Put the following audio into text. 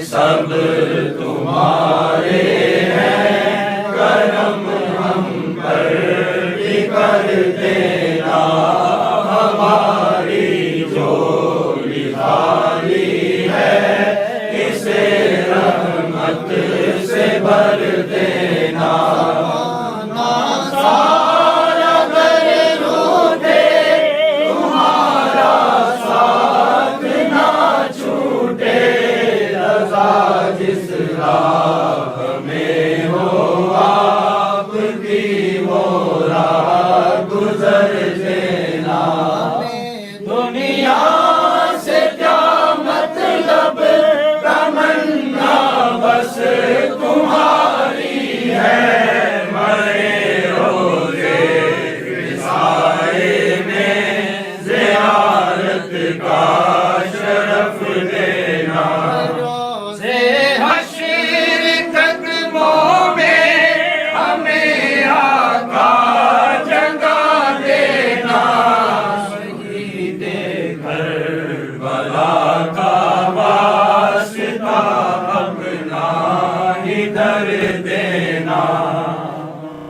سب تمہارے ہیں، کرم ہم پر بھی کر دینا، ہماری جھولی خالی ہے، اسے رحمت سے بھر دینا۔ جس راہ میں ہو آپ کی وہ راہ گزر دینا۔ دنیا سے کیا مطلب، تمنا بس تمہاری ہے، مرے روزے سائے میں زیارت کا شرف دینا۔ در